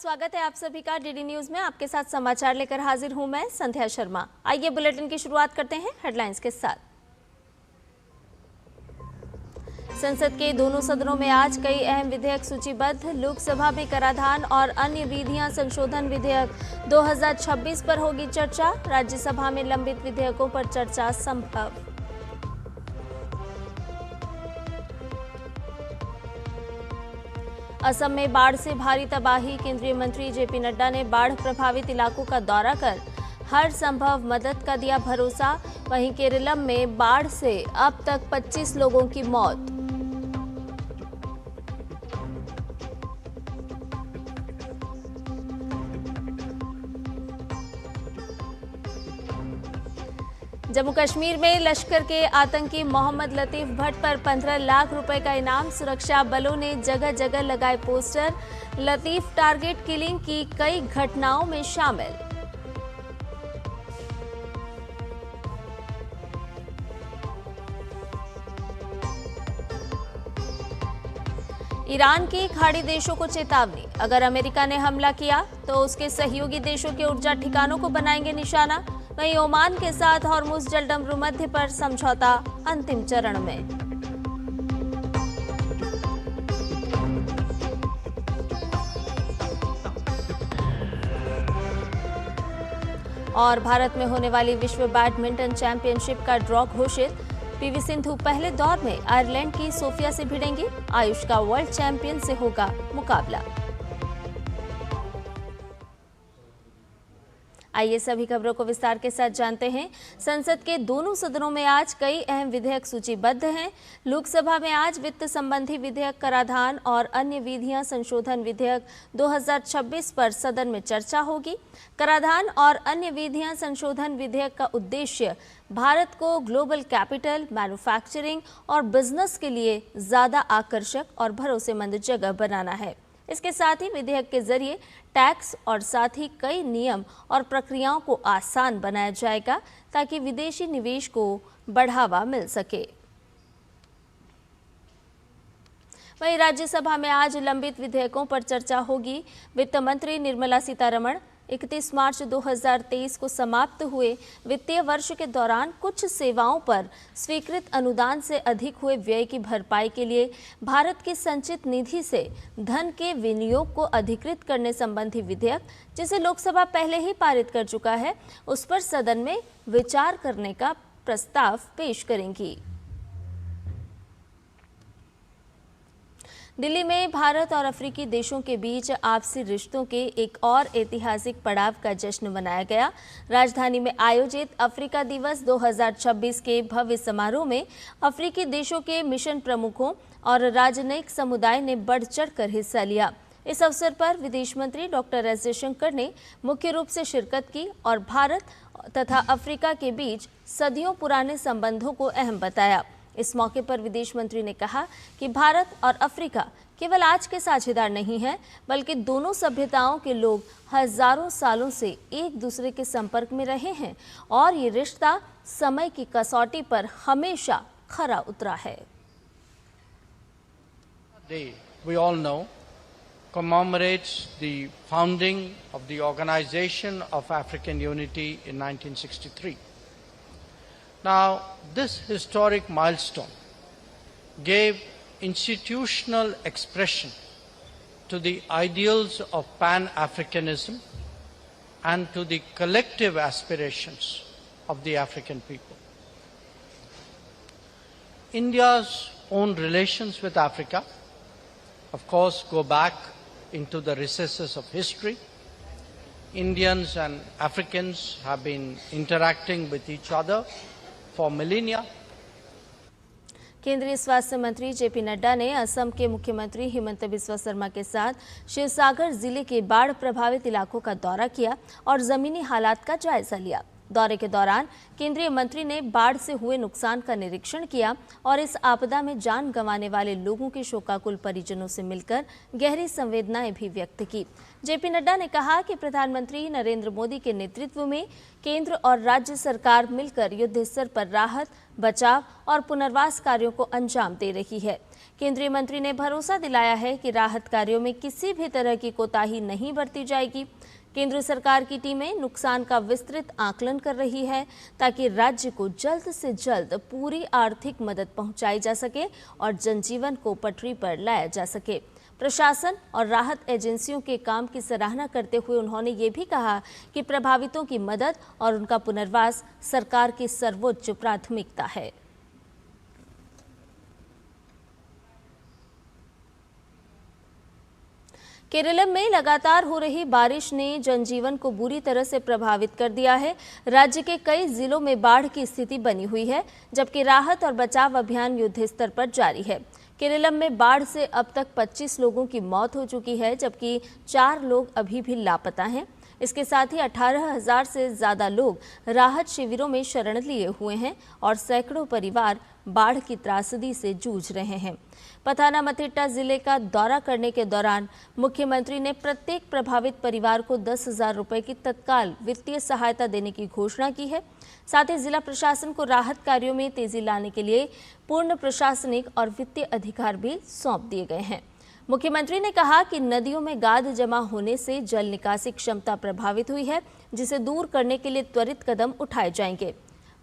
स्वागत है आप सभी का डीडी न्यूज में। आपके साथ समाचार लेकर हाजिर हूं मैं संध्या शर्मा। आइए बुलेटिन की शुरुआत करते हैं हेडलाइंस के साथ। संसद के दोनों सदनों में आज कई अहम विधेयक सूचीबद्ध। लोकसभा में कराधान और अन्य विधियां संशोधन विधेयक 2026 पर होगी चर्चा। राज्यसभा में लंबित विधेयकों पर चर्चा संभव। असम में बाढ़ से भारी तबाही। केंद्रीय मंत्री जेपी नड्डा ने बाढ़ प्रभावित इलाकों का दौरा कर हर संभव मदद का दिया भरोसा। वहीं केरलम में बाढ़ से अब तक 25 लोगों की मौत। जम्मू कश्मीर में लश्कर के आतंकी मोहम्मद लतीफ भट्ट पर 15 लाख रुपए का इनाम। सुरक्षा बलों ने जगह जगह लगाए पोस्टर। लतीफ टारगेट किलिंग की कई घटनाओं में शामिल। ईरान की खाड़ी देशों को चेतावनी। अगर अमेरिका ने हमला किया तो उसके सहयोगी देशों के ऊर्जा ठिकानों को बनाएंगे निशाना। वहीं ओमान के साथ हॉर्मुज जलडमरू मध्य पर समझौता अंतिम चरण में। और भारत में होने वाली विश्व बैडमिंटन चैंपियनशिप का ड्रॉ घोषित। पीवी सिंधु पहले दौर में आयरलैंड की सोफिया से भिड़ेंगी। आयुष का वर्ल्ड चैंपियन से होगा मुकाबला। आइए सभी खबरों को विस्तार के साथ जानते हैं। संसद के दोनों सदनों में आज कई अहम विधेयक सूचीबद्ध हैं। लोकसभा में आज वित्त संबंधी विधेयक, कराधान और अन्य विधियां संशोधन विधेयक 2026 पर सदन में चर्चा होगी। कराधान और अन्य विधियां संशोधन विधेयक का उद्देश्य भारत को ग्लोबल कैपिटल, मैन्युफैक्चरिंग और बिजनेस के लिए ज्यादा आकर्षक और भरोसेमंद जगह बनाना है। इसके साथ ही विधेयक के जरिए टैक्स और साथ ही कई नियम और प्रक्रियाओं को आसान बनाया जाएगा ताकि विदेशी निवेश को बढ़ावा मिल सके। वहीं राज्यसभा में आज लंबित विधेयकों पर चर्चा होगी। वित्त मंत्री निर्मला सीतारमण 31 मार्च 2023 को समाप्त हुए वित्तीय वर्ष के दौरान कुछ सेवाओं पर स्वीकृत अनुदान से अधिक हुए व्यय की भरपाई के लिए भारत की संचित निधि से धन के विनियोग को अधिकृत करने संबंधी विधेयक, जिसे लोकसभा पहले ही पारित कर चुका है, उस पर सदन में विचार करने का प्रस्ताव पेश करेंगी। दिल्ली में भारत और अफ्रीकी देशों के बीच आपसी रिश्तों के एक और ऐतिहासिक पड़ाव का जश्न मनाया गया। राजधानी में आयोजित अफ्रीका दिवस 2026 के भव्य समारोह में अफ्रीकी देशों के मिशन प्रमुखों और राजनयिक समुदाय ने बढ़ चढ़कर हिस्सा लिया। इस अवसर पर विदेश मंत्री डॉक्टर एस जयशंकर ने मुख्य रूप से शिरकत की और भारत तथा अफ्रीका के बीच सदियों पुराने संबंधों को अहम बताया। इस मौके पर विदेश मंत्री ने कहा कि भारत और अफ्रीका केवल आज के साझेदार नहीं हैं, बल्कि दोनों सभ्यताओं के लोग हजारों सालों से एक दूसरे के संपर्क में रहे हैं और ये रिश्ता समय की कसौटी पर हमेशा खरा उतरा है। We all know commemorates the founding of the Organization of African Unity in 1963. Now, this historic milestone gave institutional expression to the ideals of Pan-Africanism and to the collective aspirations of the African people. India's own relations with Africa, of course, go back into the recesses of history. Indians and Africans have been interacting with each other for millennia. केंद्रीय स्वास्थ्य मंत्री JP Nadda ने असम के मुख्यमंत्री हिमंत बिस्वा शर्मा के साथ शिवसागर जिले के बाढ़ प्रभावित इलाकों का दौरा किया और जमीनी हालात का जायजा लिया। दौरे के दौरान केंद्रीय मंत्री ने बाढ़ से हुए नुकसान का निरीक्षण किया और इस आपदा में जान गंवाने वाले लोगों के शोकाकुल परिजनों से मिलकर गहरी संवेदनाएं भी व्यक्त की। जेपी नड्डा ने कहा कि प्रधानमंत्री नरेंद्र मोदी के नेतृत्व में केंद्र और राज्य सरकार मिलकर युद्ध स्तर पर राहत, बचाव और पुनर्वास कार्यों को अंजाम दे रही है। केंद्रीय मंत्री ने भरोसा दिलाया है कि राहत कार्यों में किसी भी तरह की कोताही नहीं बरती जाएगी। केंद्र सरकार की टीमें नुकसान का विस्तृत आकलन कर रही है ताकि राज्य को जल्द से जल्द पूरी आर्थिक मदद पहुंचाई जा सके और जनजीवन को पटरी पर लाया जा सके। प्रशासन और राहत एजेंसियों के काम की सराहना करते हुए उन्होंने ये भी कहा कि प्रभावितों की मदद और उनका पुनर्वास सरकार की सर्वोच्च प्राथमिकता है। केरल में लगातार हो रही बारिश ने जनजीवन को बुरी तरह से प्रभावित कर दिया है। राज्य के कई जिलों में बाढ़ की स्थिति बनी हुई है, जबकि राहत और बचाव अभियान युद्ध स्तर पर जारी है। केरल में बाढ़ से अब तक 25 लोगों की मौत हो चुकी है, जबकि 4 लोग अभी भी लापता हैं। इसके साथ ही 18,000 से ज्यादा लोग राहत शिविरों में शरण लिए हुए हैं और सैकड़ों परिवार बाढ़ की त्रासदी से जूझ रहे हैं। पथानामथिट्टा जिले का दौरा करने के दौरान मुख्यमंत्री ने प्रत्येक प्रभावित परिवार को 10,000 रुपए की तत्काल वित्तीय सहायता देने की घोषणा की है। साथ ही जिला प्रशासन को राहत कार्यों में तेजी लाने के लिए पूर्ण प्रशासनिक और वित्तीय अधिकार भी सौंप दिए गए हैं। मुख्यमंत्री ने कहा कि नदियों में गाद जमा होने से जल निकासी क्षमता प्रभावित हुई है, जिसे दूर करने के लिए त्वरित कदम उठाए जाएंगे।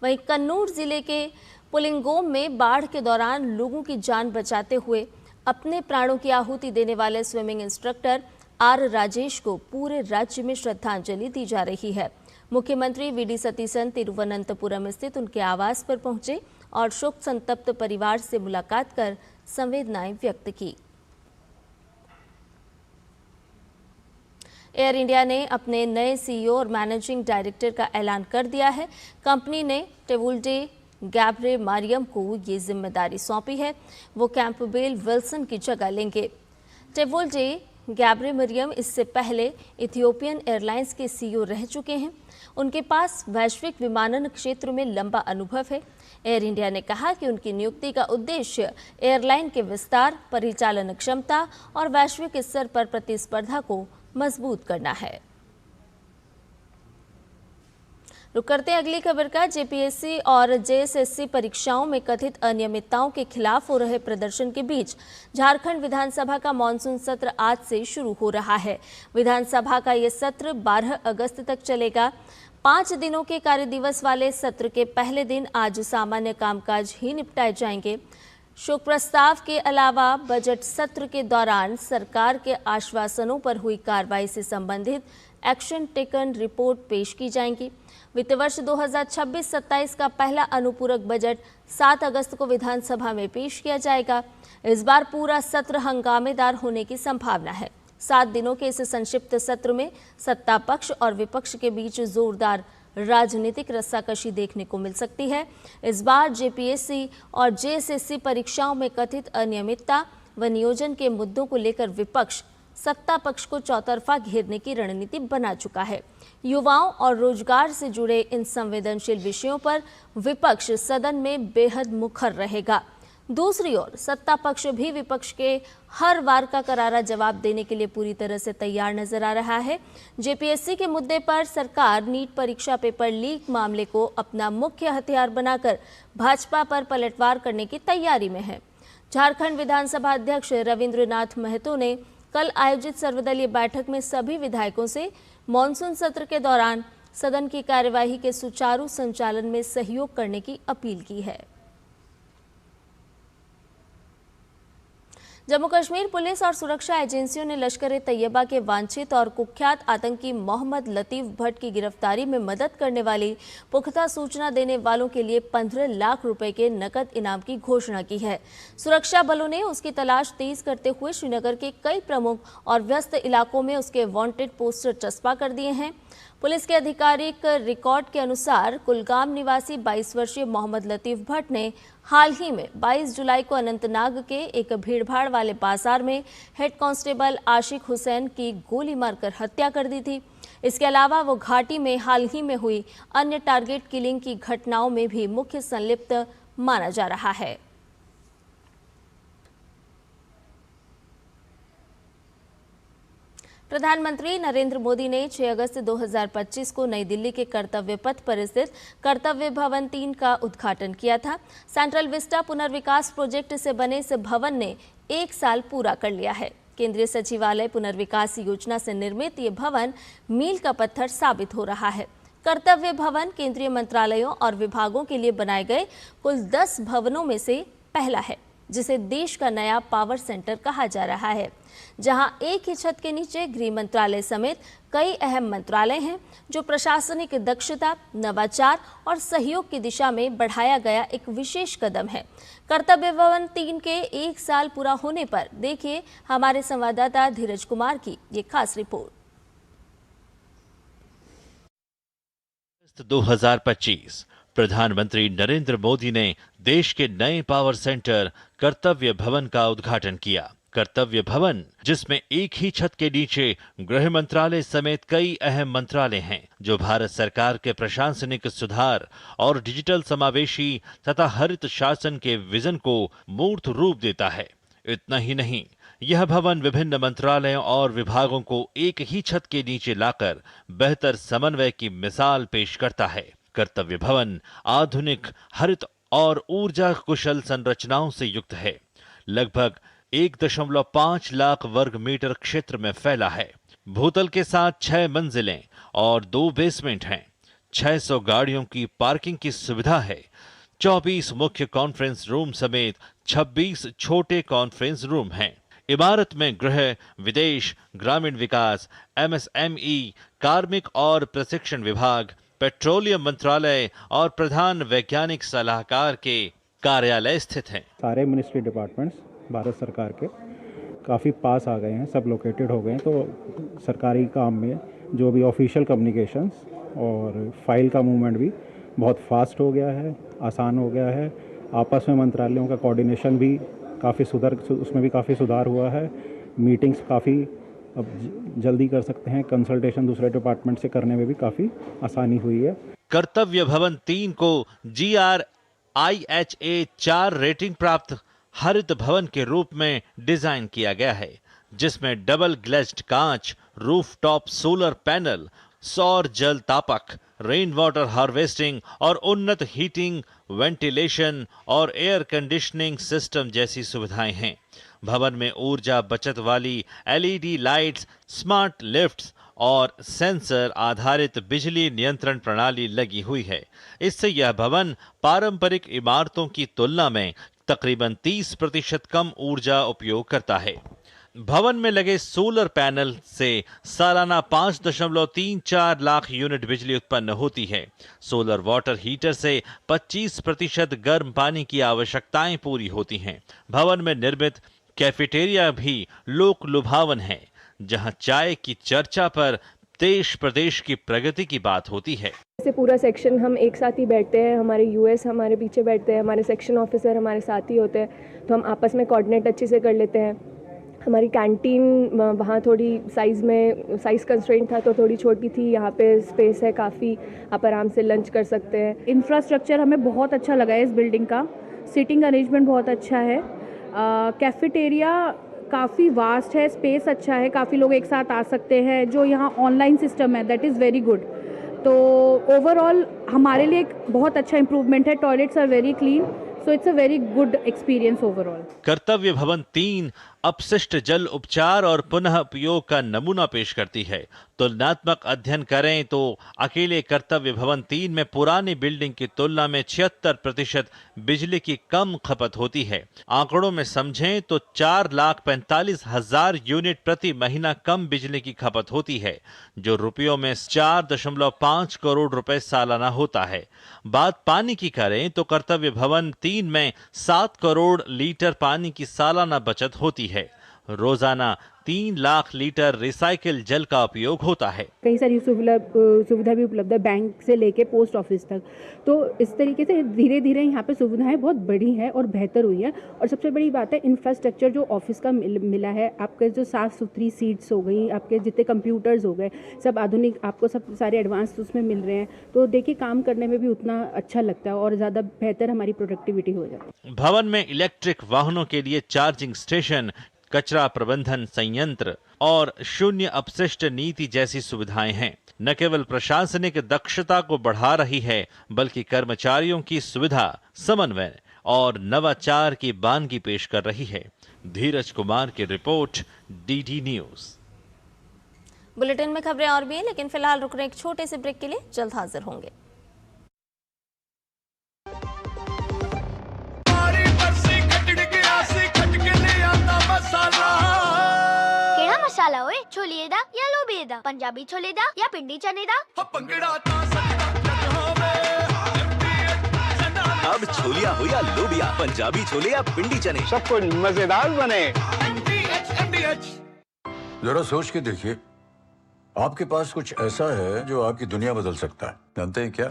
वहीं कन्नूर जिले के पुलिंगोम में बाढ़ के दौरान लोगों की जान बचाते हुए अपने प्राणों की आहुति देने वाले स्विमिंग इंस्ट्रक्टर आर राजेश को पूरे राज्य में श्रद्धांजलि दी जा रही है। मुख्यमंत्री वी.डी. सतीसन तिरुवनंतपुरम स्थित उनके आवास पर पहुंचे और शोक संतप्त परिवार से मुलाकात कर संवेदनाएं व्यक्त की। एयर इंडिया ने अपने नए सीईओ और मैनेजिंग डायरेक्टर का ऐलान कर दिया है। कंपनी ने टेवुल्डे गैब्रे मारियम को ये जिम्मेदारी सौंपी है। वो कैंपबेल विल्सन की जगह लेंगे। टेवुल्डे गैब्रे मरियम इससे पहले इथियोपियन एयरलाइंस के सीईओ रह चुके हैं। उनके पास वैश्विक विमानन क्षेत्र में लंबा अनुभव है। एयर इंडिया ने कहा कि उनकी नियुक्ति का उद्देश्य एयरलाइन के विस्तार, परिचालन क्षमता और वैश्विक स्तर पर प्रतिस्पर्धा को मजबूत करना है। रुक करते हैं अगली खबर का। जेपीएससी और जेएसएससी परीक्षाओं में कथित अनियमितताओं के खिलाफ हो रहे प्रदर्शन के बीच झारखंड विधानसभा का मानसून सत्र आज से शुरू हो रहा है। विधानसभा का ये सत्र 12 अगस्त तक चलेगा। 5 दिनों के कार्य दिवस वाले सत्र के पहले दिन आज सामान्य कामकाज ही निपटाए जाएंगे। शोक प्रस्ताव के अलावा बजट सत्र के दौरान सरकार के आश्वासनों पर हुई कार्रवाई से संबंधित एक्शन टेकन रिपोर्ट पेश की जाएंगी। वित्त वर्ष 2026-27 का पहला अनुपूरक बजट 7 अगस्त को विधानसभा में पेश किया जाएगा। इस बार पूरा सत्र हंगामेदार होने की संभावना है। 7 दिनों के इस संक्षिप्त सत्र में सत्ता पक्ष और विपक्ष के बीच जोरदार राजनीतिक रस्साकशी देखने को मिल सकती है। इस बार जेपीएससी और जेएसएससी परीक्षाओं में कथित अनियमितता व नियोजन के मुद्दों को लेकर विपक्ष सत्ता पक्ष को चौतरफा घेरने की रणनीति बना चुका है। युवाओं और रोजगार से जुड़े इन संवेदनशील विषयों पर विपक्ष सदन में बेहद मुखर रहेगा। दूसरी ओर सत्ता पक्ष भी विपक्ष के हर वार का करारा जवाब देने के लिए पूरी तरह से तैयार नजर आ रहा है। जेपीएससी के मुद्दे पर सरकार नीट परीक्षा पेपर लीक मामले को अपना मुख्य हथियार बनाकर भाजपा पर पलटवार करने की तैयारी में है। झारखंड विधानसभा अध्यक्ष रविंद्रनाथ महतो ने कल आयोजित सर्वदलीय बैठक में सभी विधायकों से मानसून सत्र के दौरान सदन की कार्यवाही के सुचारू संचालन में सहयोग करने की अपील की है। जम्मू कश्मीर पुलिस और सुरक्षा एजेंसियों ने लश्कर-ए-तैयबा के वांछित और कुख्यात आतंकी मोहम्मद लतीफ भट्ट की गिरफ्तारी में मदद करने वाली पुख्ता सूचना देने वालों के लिए 15 लाख रुपए के नकद इनाम की घोषणा की है। सुरक्षा बलों ने उसकी तलाश तेज करते हुए श्रीनगर के कई प्रमुख और व्यस्त इलाकों में उसके वांटेड पोस्टर चस्पा कर दिए हैं। पुलिस के आधिकारिक रिकॉर्ड के अनुसार कुलगाम निवासी 22 वर्षीय मोहम्मद लतीफ भट्ट ने हाल ही में 22 जुलाई को अनंतनाग के एक भीड़भाड़ वाले बाजार में हेड कांस्टेबल आशिक हुसैन की गोली मारकर हत्या कर दी थी। इसके अलावा वो घाटी में हाल ही में हुई अन्य टारगेट किलिंग की घटनाओं में भी मुख्य संलिप्त माना जा रहा है। प्रधानमंत्री नरेंद्र मोदी ने 6 अगस्त 2025 को नई दिल्ली के कर्तव्य पथ पर स्थित कर्तव्य भवन 3 का उद्घाटन किया था। सेंट्रल विस्टा पुनर्विकास प्रोजेक्ट से बने इस भवन ने 1 साल पूरा कर लिया है। केंद्रीय सचिवालय पुनर्विकास योजना से निर्मित ये भवन मील का पत्थर साबित हो रहा है। कर्तव्य भवन केंद्रीय मंत्रालयों और विभागों के लिए बनाए गए कुल 10 भवनों में से पहला है, जिसे देश का नया पावर सेंटर कहा जा रहा है, जहां एक ही छत के नीचे गृह मंत्रालय समेत कई अहम मंत्रालय हैं, जो प्रशासनिक दक्षता, नवाचार और सहयोग की दिशा में बढ़ाया गया एक विशेष कदम है। कर्तव्य भवन 3 के 1 साल पूरा होने पर देखिए हमारे संवाददाता धीरज कुमार की ये खास रिपोर्ट। 2025 प्रधानमंत्री नरेंद्र मोदी ने देश के नए पावर सेंटर कर्तव्य भवन का उद्घाटन किया। कर्तव्य भवन, जिसमें एक ही छत के नीचे गृह मंत्रालय समेत कई अहम मंत्रालय हैं, जो भारत सरकार के प्रशासनिक सुधार और डिजिटल समावेशी तथा हरित शासन के विजन को मूर्त रूप देता है। इतना ही नहीं, यह भवन विभिन्न मंत्रालयों और विभागों को एक ही छत के नीचे लाकर बेहतर समन्वय की मिसाल पेश करता है। कर्तव्य भवन आधुनिक, हरित और ऊर्जा कुशल संरचनाओं से युक्त है। लगभग 1.5 लाख वर्ग मीटर क्षेत्र में फैला है। भूतल के साथ 6 मंजिलें और 2 बेसमेंट हैं। 600 गाड़ियों की पार्किंग की सुविधा है। 24 मुख्य कॉन्फ्रेंस रूम समेत 26 छोटे कॉन्फ्रेंस रूम हैं। इमारत में गृह, विदेश, ग्रामीण विकास, MSME, कार्मिक और प्रशिक्षण विभाग, पेट्रोलियम मंत्रालय और प्रधान वैज्ञानिक सलाहकार के कार्यालय स्थित हैं। सारे मिनिस्ट्री डिपार्टमेंट्स भारत सरकार के काफ़ी पास आ गए हैं, सब लोकेटेड हो गए हैं। तो सरकारी काम में जो भी ऑफिशियल कम्युनिकेशंस और फाइल का मूवमेंट भी बहुत फास्ट हो गया है, आसान हो गया है। आपस में मंत्रालयों का कोऑर्डिनेशन भी उसमें भी काफ़ी सुधार हुआ है। मीटिंग्स काफ़ी अब जल्दी कर सकते हैं। कंसल्टेशन दूसरे डिपार्टमेंट से करने में भी काफ़ी आसानी हुई है। कर्तव्य भवन 3 को GRIHA 4 रेटिंग प्राप्त हरित भवन के रूप में डिजाइन किया गया है, जिसमें डबल ग्लेज्ड कांच, रूफटॉप सोलर पैनल, सौर जल तापक, रेन वाटर हार्वेस्टिंग और उन्नत हीटिंग, वेंटिलेशन और एयर कंडीशनिंग सिस्टम जैसी सुविधाएं हैं। भवन में ऊर्जा बचत वाली LED लाइट्स, स्मार्ट लिफ्ट्स और सेंसर आधारित बिजली नियंत्रण प्रणाली लगी हुई है। इससे यह भवन पारंपरिक इमारतों की तुलना में तकरीबन 30% कम ऊर्जा उपयोग करता है। भवन में लगे सोलर पैनल से सालाना 5.34 लाख यूनिट बिजली उत्पन्न होती है। सोलर वाटर हीटर से 25% गर्म पानी की आवश्यकताएं पूरी होती हैं। भवन में निर्मित कैफेटेरिया भी लोक लुभावन है, जहां चाय की चर्चा पर देश प्रदेश की प्रगति की बात होती है। जैसे पूरा सेक्शन हम एक साथ ही बैठते हैं, हमारे US हमारे पीछे बैठते हैं, हमारे सेक्शन ऑफिसर हमारे साथ ही होते हैं, तो हम आपस में कोऑर्डिनेट अच्छे से कर लेते हैं। हमारी कैंटीन वहाँ थोड़ी साइज़ कंस्ट्रेंट था तो थोड़ी छोटी थी, यहाँ पे स्पेस है काफ़ी, आप आराम से लंच कर सकते हैं। इंफ्रास्ट्रक्चर हमें बहुत अच्छा लगा है इस बिल्डिंग का। सिटिंग अरेंजमेंट बहुत अच्छा है। कैफेटेरिया काफ़ी वास्ट है, स्पेस अच्छा है, काफ़ी लोग एक साथ आ सकते हैं। जो यहाँ ऑनलाइन सिस्टम है दैट इज़ वेरी गुड। तो ओवरऑल हमारे लिए एक बहुत अच्छा इम्प्रूवमेंट है। Toilets are very clean, so it's a very good experience overall. Kartavya Bhavan 3 अपशिष्ट जल उपचार और पुनः उपयोग का नमूना पेश करती है। तुलनात्मक अध्ययन करें तो अकेले कर्तव्य भवन 3 में पुरानी बिल्डिंग की तुलना में 76% बिजली की कम खपत होती है। आंकड़ों में समझें तो 4,45,000 यूनिट प्रति महीना कम बिजली की खपत होती है, जो रुपयों में 4.5 करोड़ रुपए सालाना होता है। बात पानी की करें तो कर्तव्य भवन 3 में 7 करोड़ लीटर पानी की सालाना बचत होती है। रोजाना 3 लाख लीटर रिसाइकिल जल का उपयोग होता है। कई सारी सुविधा भी उपलब्ध है, बैंक से लेके पोस्ट ऑफिस तक। तो इस तरीके से धीरे धीरे यहाँ पे सुविधाएं बहुत बढ़ी हैं और बेहतर हुई है। और सबसे बड़ी बात है इंफ्रास्ट्रक्चर जो ऑफिस का मिला है, आपके जो साफ़ सुथरी सीट्स हो गई, आपके जितने कंप्यूटर्स हो गए, सब आधुनिक आपको सब सारे एडवांस उसमें मिल रहे हैं। तो देखिए काम करने में भी उतना अच्छा लगता है और ज़्यादा बेहतर हमारी प्रोडक्टिविटी हो जाती है। भवन में इलेक्ट्रिक वाहनों के लिए चार्जिंग स्टेशन, कचरा प्रबंधन संयंत्र और शून्य अपशिष्ट नीति जैसी सुविधाएं हैं। न केवल प्रशासनिक दक्षता को बढ़ा रही है, बल्कि कर्मचारियों की सुविधा, समन्वय और नवाचार की बानगी पेश कर रही है। धीरज कुमार की रिपोर्ट, डीडी न्यूज। बुलेटिन में खबरें और भी हैं, लेकिन फिलहाल रुक रहे एक छोटे से ब्रेक के लिए, जल्द हाजिर होंगे। केड़ा मसाला होए, छोलिए दा या लोबिए दा, पंजाबी छोले दा या पिंडी चने दा। अब छोलिया हो या लोबिया, पंजाबी छोले या पिंडी चने, सब कुछ मजेदार बने। जरा सोच के देखिए, आपके पास कुछ ऐसा है जो आपकी दुनिया बदल सकता है। जानते हैं क्या?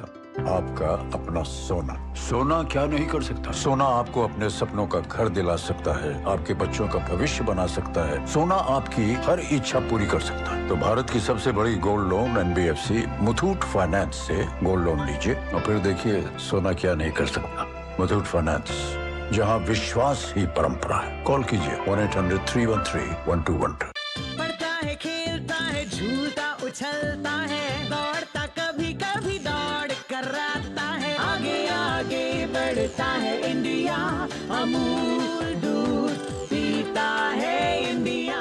आपका अपना सोना। सोना क्या नहीं कर सकता? सोना आपको अपने सपनों का घर दिला सकता है, आपके बच्चों का भविष्य बना सकता है। सोना आपकी हर इच्छा पूरी कर सकता है। तो भारत की सबसे बड़ी gold loan NBFC Muthoot finance से गोल्ड लोन लीजिए और फिर देखिए सोना क्या नहीं कर सकता। मुथूट फाइनेंस, जहाँ विश्वास ही परंपरा है। कॉल कीजिए 1-800-313-1212। पढ़ता है, खेलता है, झूलता उछलता है, दौड़ता कभी कभी दौड़ कराता है, आगे आगे बढ़ता है इंडिया, अमूल दूध पीता है इंडिया।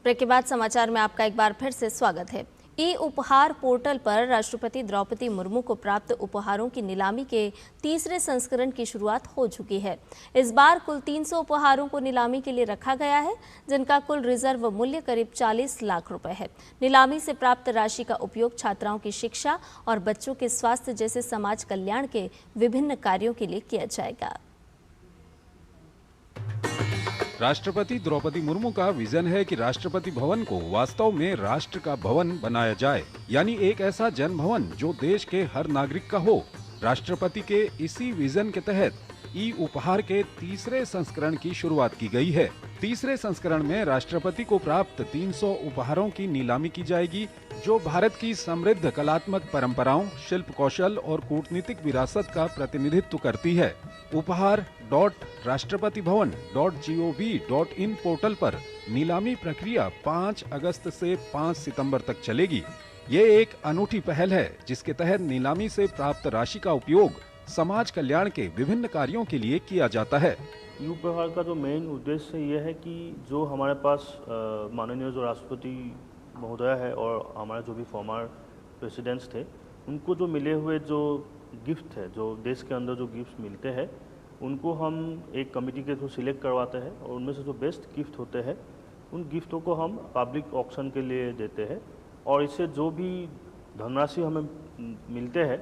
ब्रेक के बाद समाचार में आपका एक बार फिर से स्वागत है। ई उपहार पोर्टल पर राष्ट्रपति द्रौपदी मुर्मू को प्राप्त उपहारों की नीलामी के तीसरे संस्करण की शुरुआत हो चुकी है। इस बार कुल 300 उपहारों को नीलामी के लिए रखा गया है, जिनका कुल रिजर्व मूल्य करीब 40 लाख रुपए है। नीलामी से प्राप्त राशि का उपयोग छात्राओं की शिक्षा और बच्चों के स्वास्थ्य जैसे समाज कल्याण के विभिन्न कार्यों के लिए किया जाएगा। राष्ट्रपति द्रौपदी मुर्मू का विजन है कि राष्ट्रपति भवन को वास्तव में राष्ट्र का भवन बनाया जाए, यानी एक ऐसा जन भवन जो देश के हर नागरिक का हो। राष्ट्रपति के इसी विजन के तहत ई उपहार के तीसरे संस्करण की शुरुआत की गई है। तीसरे संस्करण में राष्ट्रपति को प्राप्त 300 उपहारों की नीलामी की जाएगी, जो भारत की समृद्ध कलात्मक परंपराओं, शिल्प कौशल और कूटनीतिक विरासत का प्रतिनिधित्व करती है। उपहार.राष्ट्रपतिभवन.gov.in पोर्टल पर नीलामी प्रक्रिया 5 अगस्त से 5 सितंबर तक चलेगी। ये एक अनूठी पहल है, जिसके तहत नीलामी से प्राप्त राशि का उपयोग समाज कल्याण के विभिन्न कार्यों के लिए किया जाता है। ई उपहार का जो मेन उद्देश्य ये है कि जो हमारे पास माननीय जो राष्ट्रपति महोदय है और हमारे जो भी फॉर्मर प्रेसिडेंट्स थे, उनको जो मिले हुए जो गिफ्ट है, जो देश के अंदर जो गिफ्ट मिलते हैं, उनको हम एक कमेटी के थ्रू सिलेक्ट करवाते हैं और उनमें से जो बेस्ट गिफ्ट होते हैं, उन गिफ्टों को हम पब्लिक ऑक्शन के लिए देते हैं और इससे जो भी धनराशि हमें मिलते हैं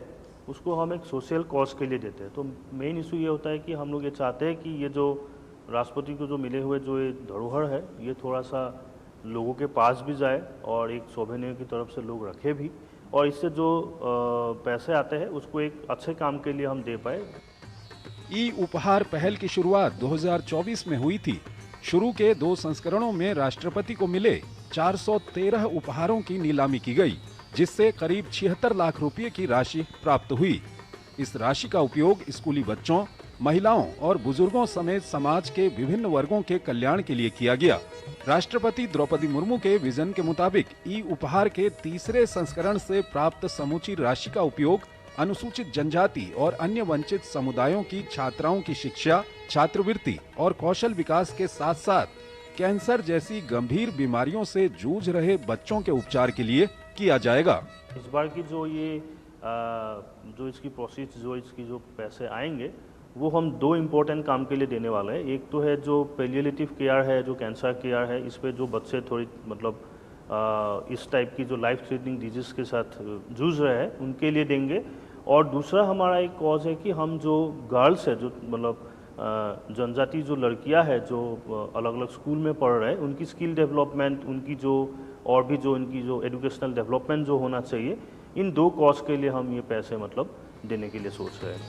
उसको हम एक सोशल कॉज के लिए देते हैं। तो मेन इशू ये होता है कि हम लोग ये चाहते हैं कि ये जो राष्ट्रपति को जो मिले हुए जो ये धरोहर है, ये थोड़ा सा लोगों के पास भी जाए और एक सौभाग्य की तरफ से लोग रखे भी, और इससे जो पैसे आते हैं उसको एक अच्छे काम के लिए हम दे पाए। ई उपहार पहल की शुरुआत 2024 में हुई थी। शुरू के 2 संस्करणों में राष्ट्रपति को मिले 413 उपहारों की नीलामी की गई, जिससे करीब 76 लाख रुपए की राशि प्राप्त हुई। इस राशि का उपयोग स्कूली बच्चों, महिलाओं और बुजुर्गों समेत समाज के विभिन्न वर्गों के कल्याण के लिए किया गया। राष्ट्रपति द्रौपदी मुर्मू के विजन के मुताबिक ई उपहार के तीसरे संस्करण से प्राप्त समूची राशि का उपयोग अनुसूचित जनजाति और अन्य वंचित समुदायों की छात्राओं की शिक्षा, छात्रवृत्ति और कौशल विकास के साथ साथ कैंसर जैसी गंभीर बीमारियों से जूझ रहे बच्चों के उपचार के लिए किया जाएगा। इस बार की जो ये जो इसकी प्रोसेस, जो इसकी जो पैसे आएंगे, वो हम 2 इम्पोर्टेंट काम के लिए देने वाले हैं। एक तो है जो पैलिएटिव केयर है, जो कैंसर केयर है, इस पे जो बच्चे थोड़ी मतलब इस टाइप की जो लाइफ थ्रेटनिंग डिजीज़ के साथ जूझ रहे हैं, उनके लिए देंगे। और दूसरा हमारा एक कॉज है कि हम जो गर्ल्स है, जो मतलब जनजाति जो लड़कियां हैं जो अलग अलग स्कूल में पढ़ रहे हैं, उनकी स्किल डेवलपमेंट, उनकी जो और भी जो इनकी जो एजुकेशनल डेवलपमेंट जो होना चाहिए, इन 2 कॉज के लिए हम ये पैसे मतलब देने के लिए सोच रहे हैं।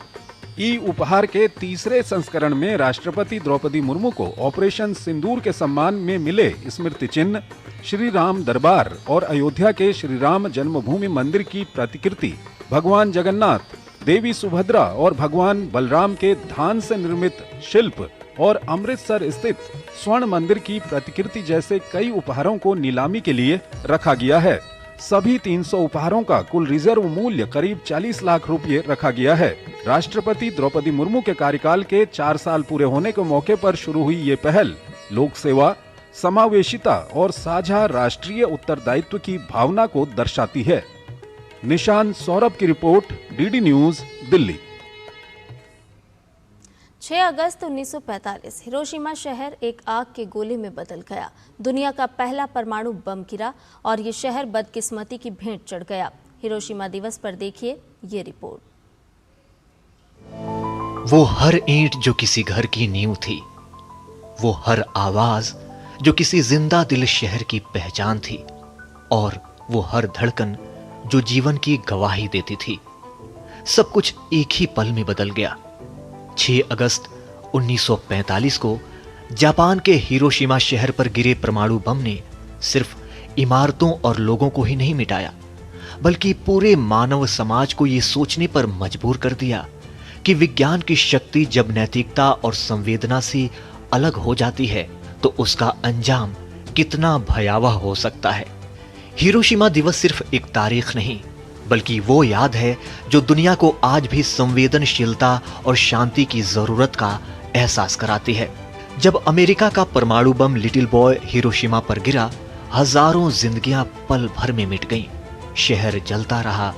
ई उपहार के तीसरे संस्करण में राष्ट्रपति द्रौपदी मुर्मू को ऑपरेशन सिंदूर के सम्मान में मिले स्मृति चिन्ह, श्री राम दरबार और अयोध्या के श्री राम जन्मभूमि मंदिर की प्रतिकृति, भगवान जगन्नाथ, देवी सुभद्रा और भगवान बलराम के धान से निर्मित शिल्प और अमृतसर स्थित स्वर्ण मंदिर की प्रतिकृति जैसे कई उपहारों को नीलामी के लिए रखा गया है। सभी 300 उपहारों का कुल रिजर्व मूल्य करीब 40 लाख रुपए रखा गया है। राष्ट्रपति द्रौपदी मुर्मू के कार्यकाल के 4 साल पूरे होने के मौके पर शुरू हुई ये पहल लोक सेवा, समावेशिता और साझा राष्ट्रीय उत्तरदायित्व की भावना को दर्शाती है। निशान सौरभ की रिपोर्ट, डीडी न्यूज, दिल्ली। 6 अगस्त 1945 हिरोशिमा शहर एक आग के गोले में बदल गया। दुनिया का पहला परमाणु बम गिरा और ये शहर बदकिस्मती की भेंट चढ़ गया। हिरोशिमा दिवस पर देखिए ये रिपोर्ट। वो हर ईंट जो किसी घर की नींव थी, वो हर आवाज जो किसी जिंदा दिल शहर की पहचान थी, और वो हर धड़कन जो जीवन की गवाही देती थी, सब कुछ एक ही पल में बदल गया। 6 अगस्त 1945 को जापान के हिरोशिमा शहर पर गिरे परमाणु बम ने सिर्फ इमारतों और लोगों को ही नहीं मिटाया, बल्कि पूरे मानव समाज को यह सोचने पर मजबूर कर दिया कि विज्ञान की शक्ति जब नैतिकता और संवेदना से अलग हो जाती है तो उसका अंजाम कितना भयावह हो सकता है। हिरोशिमा दिवस सिर्फ एक तारीख नहीं, बल्कि वो याद है जो दुनिया को आज भी संवेदनशीलता और शांति की जरूरत का एहसास कराती है। जब अमेरिका का परमाणु बम लिटिल बॉय हिरोशिमा पर गिरा, हजारों जिंदगियां पल भर में मिट गईं। शहर जलता रहा,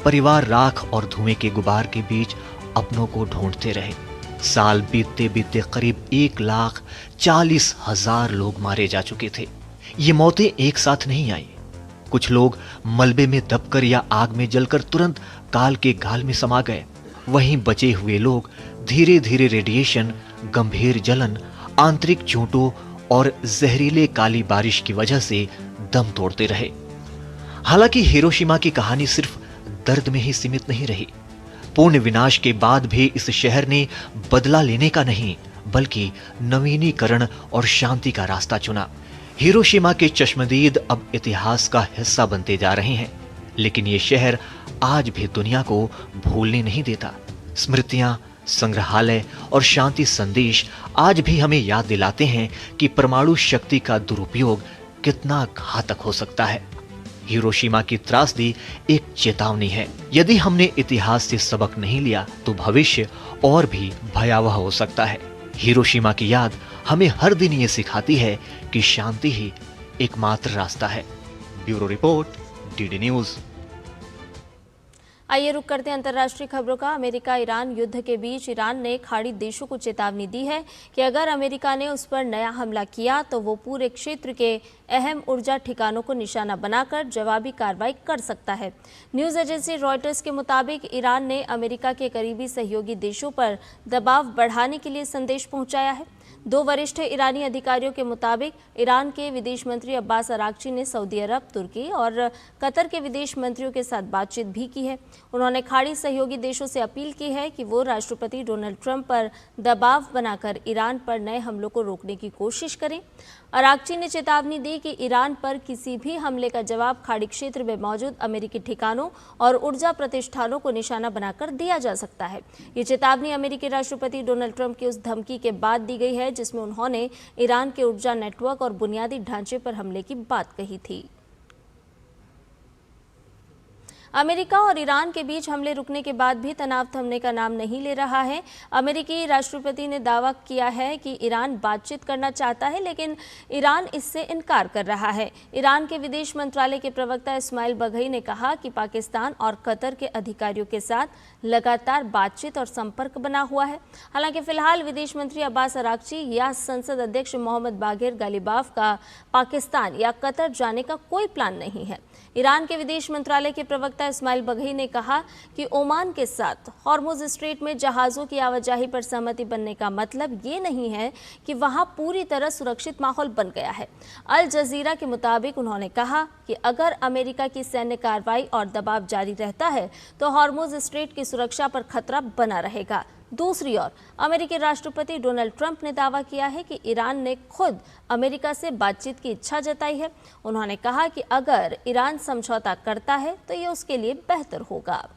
परिवार राख और धुएं के गुबार के बीच अपनों को ढूंढते रहे। साल बीतते बीतते करीब 1,40,000 लोग मारे जा चुके थे। ये मौतें एक साथ नहीं आई। कुछ लोग मलबे में दबकर या आग में जलकर तुरंत काल के गाल में समा गए। वहीं बचे हुए लोग धीरे धीरे रेडिएशन, गंभीर जलन, आंतरिक चोटों और जहरीले काली बारिश की वजह से दम तोड़ते रहे। हालांकि हिरोशिमा की कहानी सिर्फ दर्द में ही सीमित नहीं रही। पूर्ण विनाश के बाद भी इस शहर ने बदला लेने का नहीं, बल्कि नवीनीकरण और शांति का रास्ता चुना। हिरोशिमा के चश्मदीद अब इतिहास का हिस्सा बनते जा रहे हैं, लेकिन ये शहर आज भी दुनिया को भूलने नहीं देता। स्मृतियां, संग्रहालय और शांति संदेश आज भी हमें याद दिलाते हैं कि परमाणु शक्ति का दुरुपयोग कितना घातक हो सकता है। हिरोशिमा की त्रासदी एक चेतावनी है। यदि हमने इतिहास से सबक नहीं लिया तो भविष्य और भी भयावह हो सकता है। हिरोशिमा की याद हमें हर दिन ये सिखाती है कि शांति ही एकमात्र रास्ता है। Bureau report, DD news. आइए रुक करते हैं अंतर्राष्ट्रीय खबरों का। अमेरिका ईरान युद्ध के बीच ईरान ने खाड़ी देशों को चेतावनी दी है कि अगर अमेरिका ने उस पर नया हमला किया तो वो पूरे क्षेत्र के अहम ऊर्जा ठिकानों को निशाना बनाकर जवाबी कार्रवाई कर सकता है। न्यूज़ एजेंसी रॉयटर्स के मुताबिक ईरान ने अमेरिका के करीबी सहयोगी देशों पर दबाव बढ़ाने के लिए संदेश पहुंचाया है। 2 वरिष्ठ ईरानी अधिकारियों के मुताबिक ईरान के विदेश मंत्री अब्बास अराक्ची ने सऊदी अरब, तुर्की और कतर के विदेश मंत्रियों के साथ बातचीत भी की है। उन्होंने खाड़ी सहयोगी देशों से अपील की है कि वो राष्ट्रपति डोनाल्ड ट्रंप पर दबाव बनाकर ईरान पर नए हमलों को रोकने की कोशिश करें। अराक्ची ने चेतावनी दी कि ईरान पर किसी भी हमले का जवाब खाड़ी क्षेत्र में मौजूद अमेरिकी ठिकानों और ऊर्जा प्रतिष्ठानों को निशाना बनाकर दिया जा सकता है। ये चेतावनी अमेरिकी राष्ट्रपति डोनाल्ड ट्रंप की उस धमकी के बाद दी गई है जिसमें उन्होंने ईरान के ऊर्जा नेटवर्क और बुनियादी ढांचे पर हमले की बात कही थी। अमेरिका और ईरान के बीच हमले रुकने के बाद भी तनाव थमने का नाम नहीं ले रहा है। अमेरिकी राष्ट्रपति ने दावा किया है कि ईरान बातचीत करना चाहता है, लेकिन ईरान इससे इनकार कर रहा है। ईरान के विदेश मंत्रालय के प्रवक्ता इस्माइल बघई ने कहा कि पाकिस्तान और कतर के अधिकारियों के साथ लगातार बातचीत और संपर्क बना हुआ है। हालांकि फिलहाल विदेश मंत्री अब्बास अराक्ची या संसद अध्यक्ष मोहम्मद बाघेर गालिबाफ का पाकिस्तान या कतर जाने का कोई प्लान नहीं है। ईरान के विदेश मंत्रालय के प्रवक्ता प्रवक्ता इस्माइल बघई ने कहा कि ओमान के साथ हॉर्मुज स्ट्रेट में जहाज़ों की आवाजाही पर सहमति बनने का मतलब ये नहीं है कि वहां पूरी तरह सुरक्षित माहौल बन गया है। अल जजीरा के मुताबिक उन्होंने कहा कि अगर अमेरिका की सैन्य कार्रवाई और दबाव जारी रहता है तो हॉर्मुज स्ट्रेट की सुरक्षा पर खतरा बना रहेगा। दूसरी ओर अमेरिकी राष्ट्रपति डोनाल्ड ट्रंप ने दावा किया है कि ईरान ने खुद अमेरिका से बातचीत की इच्छा जताई है। उन्होंने कहा कि अगर ईरान समझौता करता है तो ये उसके लिए बेहतर होगा।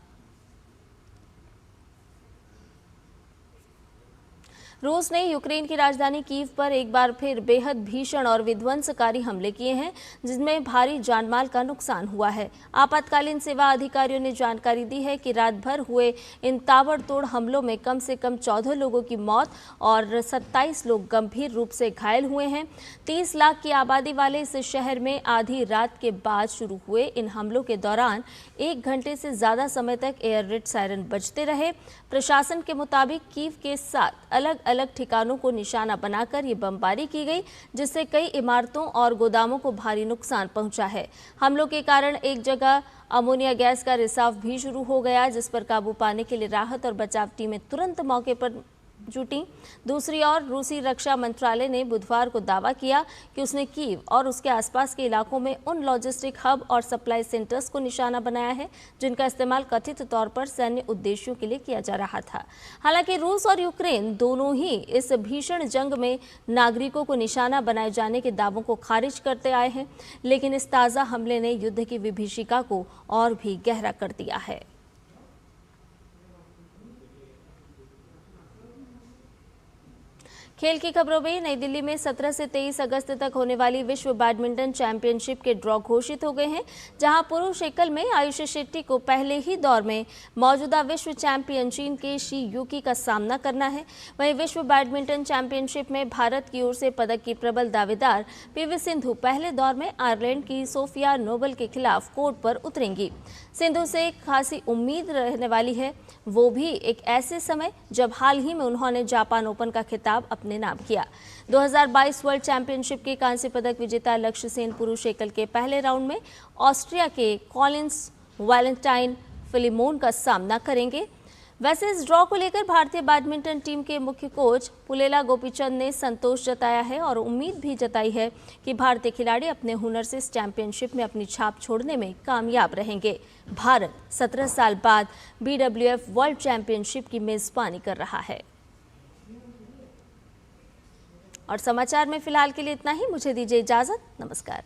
रूस ने यूक्रेन की राजधानी कीव पर एक बार फिर बेहद भीषण और विध्वंसकारी हमले किए हैं, जिसमें भारी जानमाल का नुकसान हुआ है। आपातकालीन सेवा अधिकारियों ने जानकारी दी है कि रात भर हुए इन ताबड़तोड़ हमलों में कम से कम 14 लोगों की मौत और 27 लोग गंभीर रूप से घायल हुए हैं। 30 लाख की आबादी वाले इस शहर में आधी रात के बाद शुरू हुए इन हमलों के दौरान 1 घंटे से ज्यादा समय तक एयर रेड सायरन बजते रहे। प्रशासन के मुताबिक कीव के 7 अलग अलग ठिकानों को निशाना बनाकर ये बमबारी की गई, जिससे कई इमारतों और गोदामों को भारी नुकसान पहुंचा है। हमलों के कारण एक जगह अमोनिया गैस का रिसाव भी शुरू हो गया, जिस पर काबू पाने के लिए राहत और बचाव टीमें तुरंत मौके पर जुटी। दूसरी ओर रूसी रक्षा मंत्रालय ने बुधवार को दावा किया कि उसने कीव और उसके आसपास के इलाकों में उन लॉजिस्टिक हब और सप्लाई सेंटर्स को निशाना बनाया है जिनका इस्तेमाल कथित तौर पर सैन्य उद्देश्यों के लिए किया जा रहा था। हालांकि रूस और यूक्रेन दोनों ही इस भीषण जंग में नागरिकों को निशाना बनाए जाने के दावों को खारिज करते आए हैं, लेकिन इस ताज़ा हमले ने युद्ध की विभीषिका को और भी गहरा कर दिया है। खेल की खबरों में नई दिल्ली में 17 से 23 अगस्त तक होने वाली विश्व बैडमिंटन चैंपियनशिप के ड्रॉ घोषित हो गए हैं, जहां पुरुष एकल में आयुष शेट्टी को पहले ही दौर में मौजूदा विश्व चैंपियन चीन के शी यूकी का सामना करना है। वहीं विश्व बैडमिंटन चैंपियनशिप में भारत की ओर से पदक की प्रबल दावेदार पीवी सिंधु पहले दौर में आयरलैंड की सोफिया नोबल के खिलाफ कोर्ट पर उतरेंगी। सिंधु से खासी उम्मीद रहने वाली है, वो भी एक ऐसे समय जब हाल ही में उन्होंने जापान ओपन का खिताब अपने नाम किया। 2022 वर्ल्ड चैंपियनशिप के कांस्य पदक विजेता लक्ष्य सेन पुरुष एकल के पहले राउंड में ऑस्ट्रिया के कॉलिंस वैलेंटाइन फिलिमोन का सामना करेंगे। वैसे इस ड्रॉ को लेकर भारतीय बैडमिंटन टीम के मुख्य कोच पुलेला गोपीचंद ने संतोष जताया है और उम्मीद भी जताई है कि भारतीय खिलाड़ी अपने हुनर से इस चैंपियनशिप में अपनी छाप छोड़ने में कामयाब रहेंगे। भारत 17 साल बाद BWF वर्ल्ड चैंपियनशिप की मेजबानी कर रहा है। और समाचार में फिलहाल के लिए इतना ही। मुझे दीजिए इजाजत। नमस्कार।